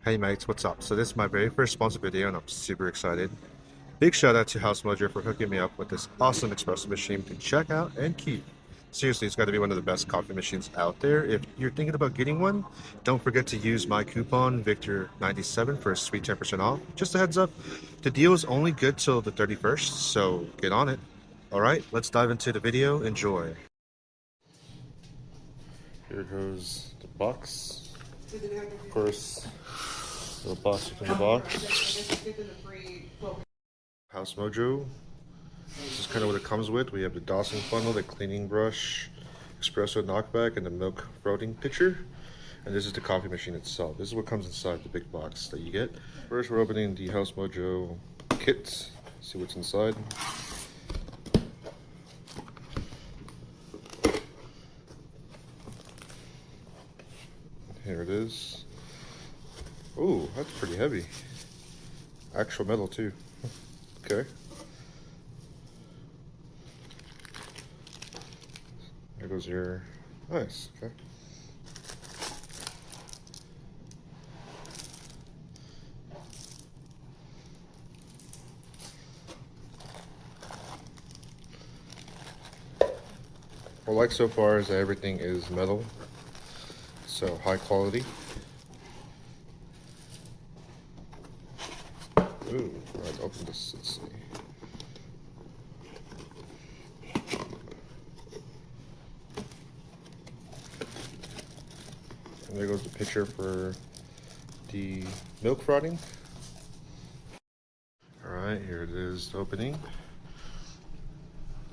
Hey mates, what's up? So this is my very first sponsored video and I'm super excited. Big shout out to HausMojo for hooking me up with this awesome espresso machine to check out and keep. Seriously, it's got to be one of the best coffee machines out there. If you're thinking about getting one, don't forget to use my coupon Victor97 for a sweet 10% off. Just a heads up, the deal is only good till the 31st, so get on it. Alright, let's dive into the video. Enjoy. Here goes the box. Of course, the box within the box. HausMojo. This is kind of what it comes with. We have the dosing funnel, the cleaning brush, espresso knockback, and the milk frothing pitcher. And this is the coffee machine itself. This is what comes inside the big box that you get. First, we're opening the HausMojo kit. See what's inside. Here it is. Oh, that's pretty heavy. Actual metal too. Okay. There goes your, nice, okay. What I like so far is that everything is metal, so high quality. Ooh, alright, open this, let's see. And there goes the pitcher for the milk frothing. Alright, here it is, the opening.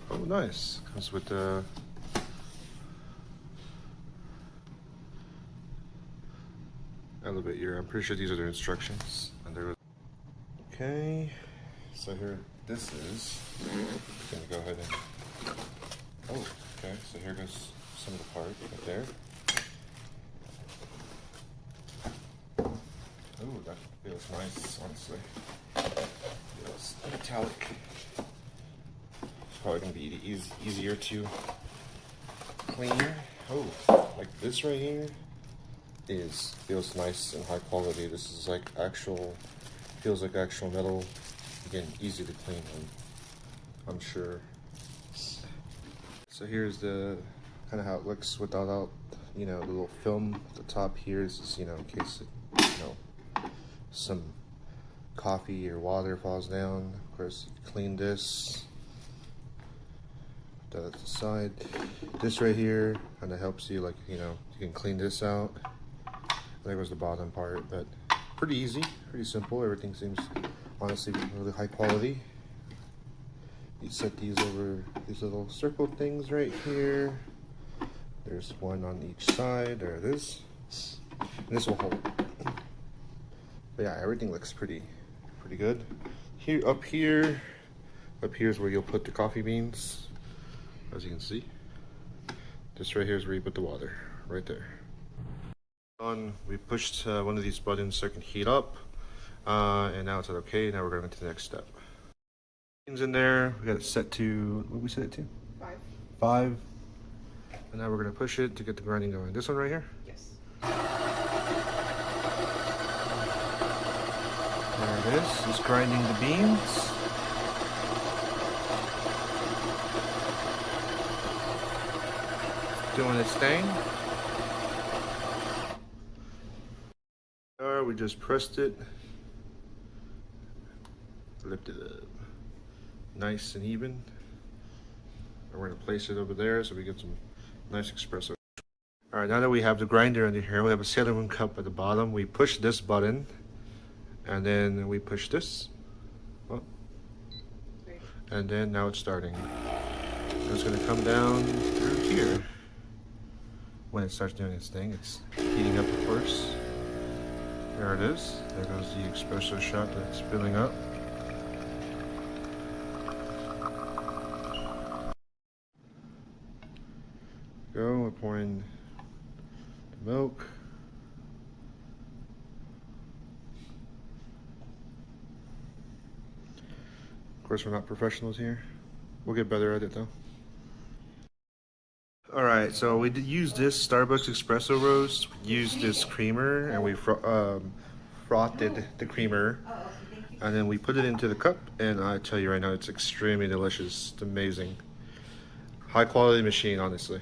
Oh, nice. Comes with the elevate your, I'm pretty sure these are their instructions. And there was, okay, so here this is. I'm gonna go ahead and, oh, okay, so here goes some of the part right there. Oh, that feels nice, honestly. Feels metallic. It's probably gonna be easier to clean. Oh, like this right here feels nice and high quality. This is like actual, feels like actual metal. Again, easy to clean, I'm sure. So here's the kind of how it looks without, you know, the little film at the top here is, you know, in case it, you know, some coffee or water falls down. Of course, clean this. Put that at the side. This right here kind of helps you, like, you know, you can clean this out. There was the bottom part, but pretty easy, pretty simple. Everything seems honestly really high quality. You set these over these little circle things right here. There's one on each side. There it is. And this will hold. But yeah, everything looks pretty good. Here, up here is where you'll put the coffee beans, as you can see. This right here is where you put the water, right there. We pushed one of these buttons so it can heat up, and now it's at okay. Now we're going to the next step. Beans in there. We got it set to, what did we set it to? 5. 5. And now we're going to push it to get the grinding going. This one right here? Yes. There it is. It's grinding the beans. Doing its thing. We just pressed it, lifted it up, nice and even. And we're gonna place it over there so we get some nice espresso. All right, now that we have the grinder under here, we have a cinnamon cup at the bottom. We push this button, and then we push this, and then now it's starting. So it's gonna come down through here. When it starts doing its thing, it's heating up at first. There it is. There goes the espresso shot that's filling up. We're pouring the milk. Of course, we're not professionals here. We'll get better at it though. All right, so we did use this Starbucks espresso roast. We used this creamer, and we frothed the creamer, and then we put it into the cup, and I tell you right now, it's extremely delicious. It's amazing. High quality machine, honestly.